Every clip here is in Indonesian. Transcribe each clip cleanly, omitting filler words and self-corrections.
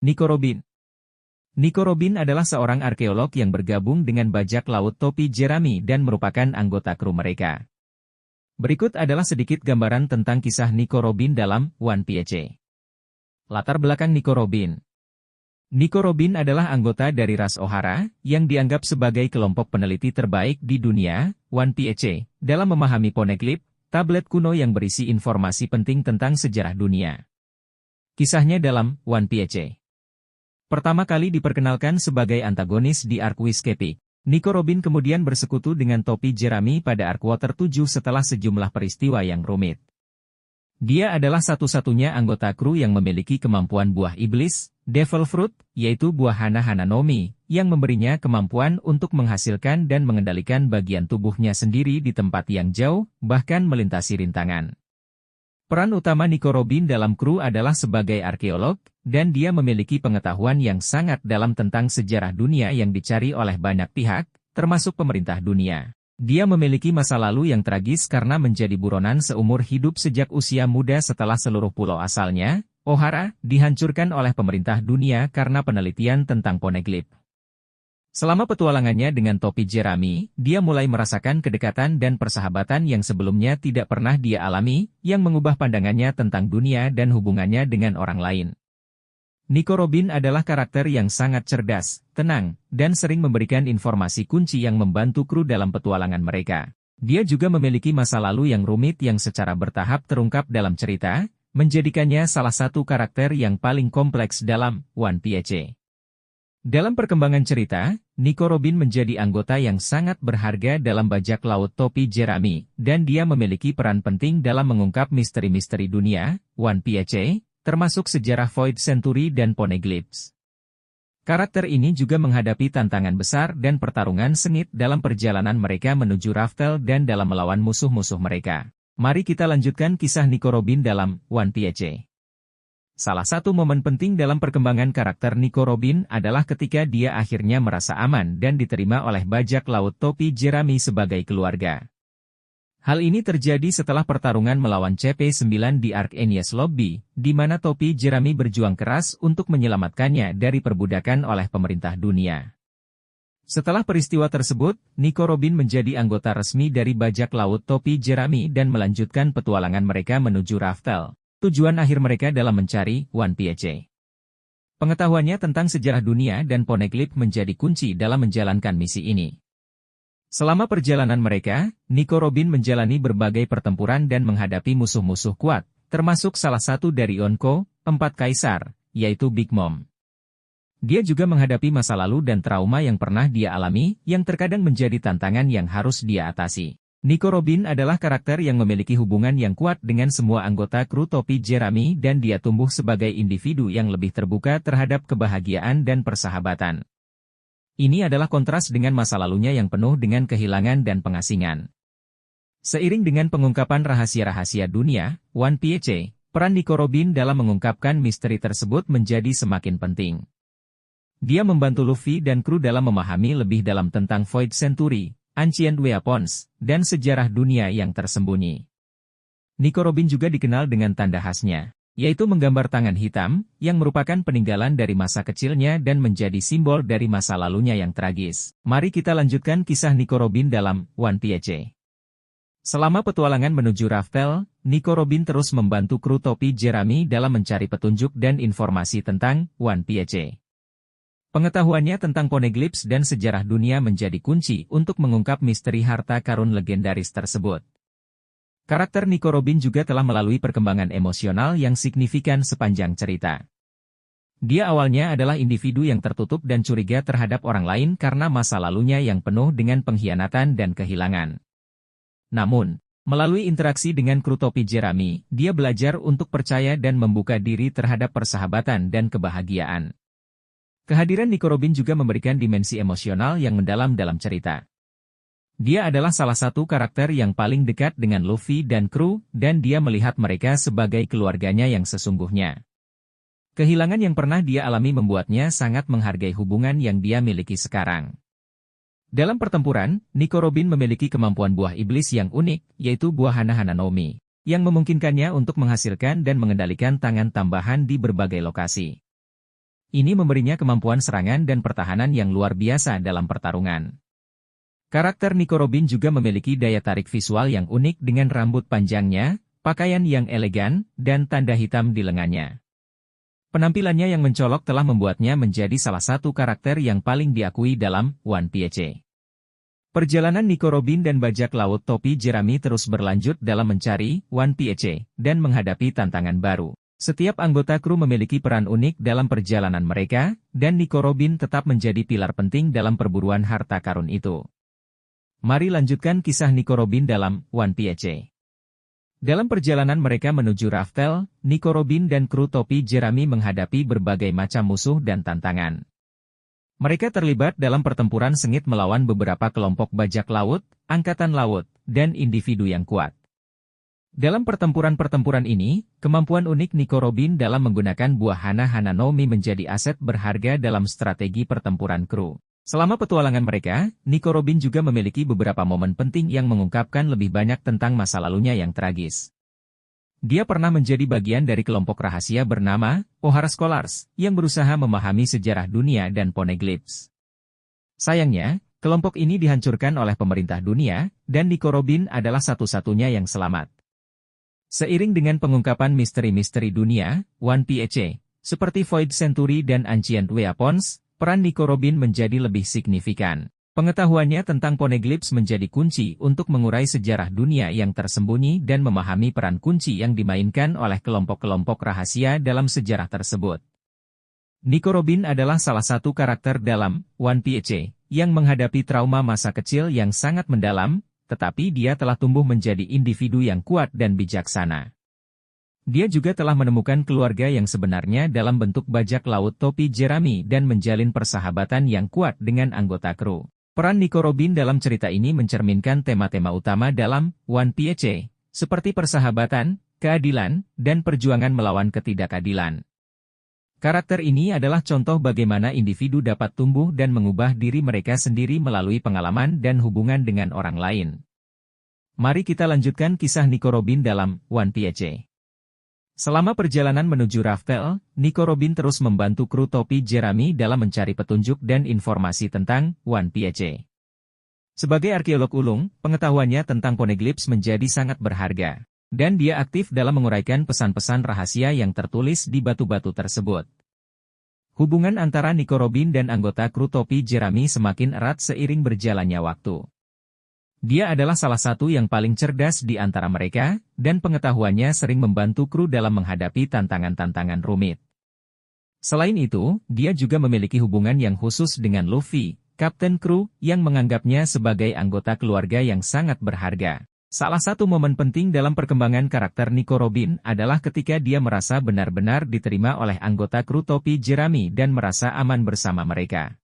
Nico Robin. Nico Robin adalah seorang arkeolog yang bergabung dengan bajak laut topi Jerami dan merupakan anggota kru mereka. Berikut adalah sedikit gambaran tentang kisah Nico Robin dalam One Piece. Latar belakang Nico Robin. Nico Robin adalah anggota dari ras Ohara, yang dianggap sebagai kelompok peneliti terbaik di dunia, One Piece, dalam memahami poneglyph, tablet kuno yang berisi informasi penting tentang sejarah dunia. Kisahnya dalam One Piece. Pertama kali diperkenalkan sebagai antagonis di arc Whiskey Peak. Nico Robin kemudian bersekutu dengan topi Jerami pada arc Water 7 setelah sejumlah peristiwa yang rumit. Dia adalah satu-satunya anggota kru yang memiliki kemampuan buah iblis, Devil Fruit, yaitu buah Hana-Hana no Mi, yang memberinya kemampuan untuk menghasilkan dan mengendalikan bagian tubuhnya sendiri di tempat yang jauh, bahkan melintasi rintangan. Peran utama Nico Robin dalam kru adalah sebagai arkeolog, dan dia memiliki pengetahuan yang sangat dalam tentang sejarah dunia yang dicari oleh banyak pihak, termasuk pemerintah dunia. Dia memiliki masa lalu yang tragis karena menjadi buronan seumur hidup sejak usia muda setelah seluruh pulau asalnya, Ohara, dihancurkan oleh pemerintah dunia karena penelitian tentang poneglyph. Selama petualangannya dengan topi Jerami, dia mulai merasakan kedekatan dan persahabatan yang sebelumnya tidak pernah dia alami, yang mengubah pandangannya tentang dunia dan hubungannya dengan orang lain. Nico Robin adalah karakter yang sangat cerdas, tenang, dan sering memberikan informasi kunci yang membantu kru dalam petualangan mereka. Dia juga memiliki masa lalu yang rumit yang secara bertahap terungkap dalam cerita, menjadikannya salah satu karakter yang paling kompleks dalam One Piece. Dalam perkembangan cerita, Nico Robin menjadi anggota yang sangat berharga dalam bajak laut topi Jerami, dan dia memiliki peran penting dalam mengungkap misteri-misteri dunia, One Piece, termasuk sejarah Void Century dan poneglyphs. Karakter ini juga menghadapi tantangan besar dan pertarungan sengit dalam perjalanan mereka menuju Raftel dan dalam melawan musuh-musuh mereka. Mari kita lanjutkan kisah Nico Robin dalam One Piece. Salah satu momen penting dalam perkembangan karakter Nico Robin adalah ketika dia akhirnya merasa aman dan diterima oleh bajak laut topi Jerami sebagai keluarga. Hal ini terjadi setelah pertarungan melawan CP9 di Arc Enies Lobby, di mana topi Jerami berjuang keras untuk menyelamatkannya dari perbudakan oleh pemerintah dunia. Setelah peristiwa tersebut, Nico Robin menjadi anggota resmi dari bajak laut topi Jerami dan melanjutkan petualangan mereka menuju Raftel. Tujuan akhir mereka dalam mencari One Piece. Pengetahuannya tentang sejarah dunia dan poneglyph menjadi kunci dalam menjalankan misi ini. Selama perjalanan mereka, Nico Robin menjalani berbagai pertempuran dan menghadapi musuh-musuh kuat, termasuk salah satu dari Yonko, 4 Kaisar, yaitu Big Mom. Dia juga menghadapi masa lalu dan trauma yang pernah dia alami, yang terkadang menjadi tantangan yang harus dia atasi. Nico Robin adalah karakter yang memiliki hubungan yang kuat dengan semua anggota kru topi Jerami dan dia tumbuh sebagai individu yang lebih terbuka terhadap kebahagiaan dan persahabatan. Ini adalah kontras dengan masa lalunya yang penuh dengan kehilangan dan pengasingan. Seiring dengan pengungkapan rahasia-rahasia dunia, One Piece, peran Nico Robin dalam mengungkapkan misteri tersebut menjadi semakin penting. Dia membantu Luffy dan kru dalam memahami lebih dalam tentang Void Century, Ancient Weapons, dan sejarah dunia yang tersembunyi. Nico Robin juga dikenal dengan tanda khasnya, yaitu menggambar tangan hitam, yang merupakan peninggalan dari masa kecilnya dan menjadi simbol dari masa lalunya yang tragis. Mari kita lanjutkan kisah Nico Robin dalam One Piece. Selama petualangan menuju Raftel, Nico Robin terus membantu kru topi Jerami dalam mencari petunjuk dan informasi tentang One Piece. Pengetahuannya tentang poneglyphs dan sejarah dunia menjadi kunci untuk mengungkap misteri harta karun legendaris tersebut. Karakter Nico Robin juga telah melalui perkembangan emosional yang signifikan sepanjang cerita. Dia awalnya adalah individu yang tertutup dan curiga terhadap orang lain karena masa lalunya yang penuh dengan pengkhianatan dan kehilangan. Namun, melalui interaksi dengan kru topi Jerami, dia belajar untuk percaya dan membuka diri terhadap persahabatan dan kebahagiaan. Kehadiran Nico Robin juga memberikan dimensi emosional yang mendalam dalam cerita. Dia adalah salah satu karakter yang paling dekat dengan Luffy dan kru, dan dia melihat mereka sebagai keluarganya yang sesungguhnya. Kehilangan yang pernah dia alami membuatnya sangat menghargai hubungan yang dia miliki sekarang. Dalam pertempuran, Nico Robin memiliki kemampuan buah iblis yang unik, yaitu buah Hana-Hana no Mi, yang memungkinkannya untuk menghasilkan dan mengendalikan tangan tambahan di berbagai lokasi. Ini memberinya kemampuan serangan dan pertahanan yang luar biasa dalam pertarungan. Karakter Nico Robin juga memiliki daya tarik visual yang unik dengan rambut panjangnya, pakaian yang elegan, dan tanda hitam di lengannya. Penampilannya yang mencolok telah membuatnya menjadi salah satu karakter yang paling diakui dalam One Piece. Perjalanan Nico Robin dan bajak laut topi Jerami terus berlanjut dalam mencari One Piece dan menghadapi tantangan baru. Setiap anggota kru memiliki peran unik dalam perjalanan mereka, dan Nico Robin tetap menjadi pilar penting dalam perburuan harta karun itu. Mari lanjutkan kisah Nico Robin dalam One Piece. Dalam perjalanan mereka menuju Raftel, Nico Robin dan kru topi Jerami menghadapi berbagai macam musuh dan tantangan. Mereka terlibat dalam pertempuran sengit melawan beberapa kelompok bajak laut, angkatan laut, dan individu yang kuat. Dalam pertempuran-pertempuran ini, kemampuan unik Nico Robin dalam menggunakan buah Hana-Hana no Mi menjadi aset berharga dalam strategi pertempuran kru. Selama petualangan mereka, Nico Robin juga memiliki beberapa momen penting yang mengungkapkan lebih banyak tentang masa lalunya yang tragis. Dia pernah menjadi bagian dari kelompok rahasia bernama O'Hara Scholars, yang berusaha memahami sejarah dunia dan poneglyphs. Sayangnya, kelompok ini dihancurkan oleh pemerintah dunia, dan Nico Robin adalah satu-satunya yang selamat. Seiring dengan pengungkapan misteri-misteri dunia, One Piece, seperti Void Century dan Ancient Weapons, peran Nico Robin menjadi lebih signifikan. Pengetahuannya tentang poneglyphs menjadi kunci untuk mengurai sejarah dunia yang tersembunyi dan memahami peran kunci yang dimainkan oleh kelompok-kelompok rahasia dalam sejarah tersebut. Nico Robin adalah salah satu karakter dalam One Piece yang menghadapi trauma masa kecil yang sangat mendalam, tetapi dia telah tumbuh menjadi individu yang kuat dan bijaksana. Dia juga telah menemukan keluarga yang sebenarnya dalam bentuk bajak laut topi Jerami dan menjalin persahabatan yang kuat dengan anggota kru. Peran Nico Robin dalam cerita ini mencerminkan tema-tema utama dalam One Piece, seperti persahabatan, keadilan, dan perjuangan melawan ketidakadilan. Karakter ini adalah contoh bagaimana individu dapat tumbuh dan mengubah diri mereka sendiri melalui pengalaman dan hubungan dengan orang lain. Mari kita lanjutkan kisah Nico Robin dalam One Piece. Selama perjalanan menuju Raftel, Nico Robin terus membantu kru topi Jerami dalam mencari petunjuk dan informasi tentang One Piece. Sebagai arkeolog ulung, pengetahuannya tentang poneglyphs menjadi sangat berharga, dan dia aktif dalam menguraikan pesan-pesan rahasia yang tertulis di batu-batu tersebut. Hubungan antara Nico Robin dan anggota kru topi Jerami semakin erat seiring berjalannya waktu. Dia adalah salah satu yang paling cerdas di antara mereka, dan pengetahuannya sering membantu kru dalam menghadapi tantangan-tantangan rumit. Selain itu, dia juga memiliki hubungan yang khusus dengan Luffy, kapten kru, yang menganggapnya sebagai anggota keluarga yang sangat berharga. Salah satu momen penting dalam perkembangan karakter Nico Robin adalah ketika dia merasa benar-benar diterima oleh anggota kru topi Jerami dan merasa aman bersama mereka.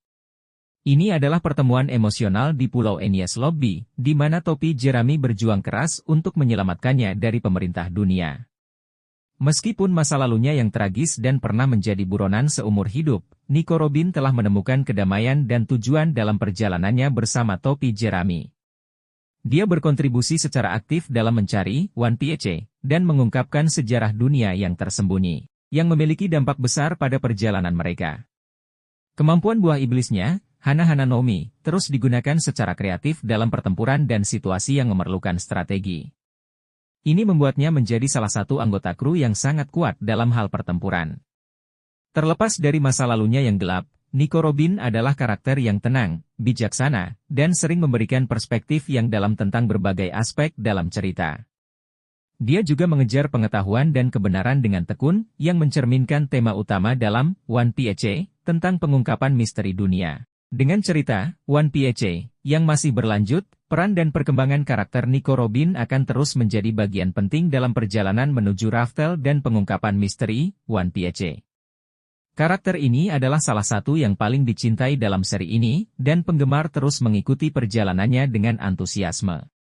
Ini adalah pertemuan emosional di Pulau Enies Lobby, di mana topi Jerami berjuang keras untuk menyelamatkannya dari pemerintah dunia. Meskipun masa lalunya yang tragis dan pernah menjadi buronan seumur hidup, Nico Robin telah menemukan kedamaian dan tujuan dalam perjalanannya bersama topi Jerami. Dia berkontribusi secara aktif dalam mencari One Piece dan mengungkapkan sejarah dunia yang tersembunyi, yang memiliki dampak besar pada perjalanan mereka. Kemampuan buah iblisnya, Hana-Hana no Mi, terus digunakan secara kreatif dalam pertempuran dan situasi yang memerlukan strategi. Ini membuatnya menjadi salah satu anggota kru yang sangat kuat dalam hal pertempuran. Terlepas dari masa lalunya yang gelap, Nico Robin adalah karakter yang tenang, bijaksana, dan sering memberikan perspektif yang dalam tentang berbagai aspek dalam cerita. Dia juga mengejar pengetahuan dan kebenaran dengan tekun, yang mencerminkan tema utama dalam One Piece, tentang pengungkapan misteri dunia. Dengan cerita One Piece yang masih berlanjut, peran dan perkembangan karakter Nico Robin akan terus menjadi bagian penting dalam perjalanan menuju Raftel dan pengungkapan misteri One Piece. Karakter ini adalah salah satu yang paling dicintai dalam seri ini, dan penggemar terus mengikuti perjalanannya dengan antusiasme.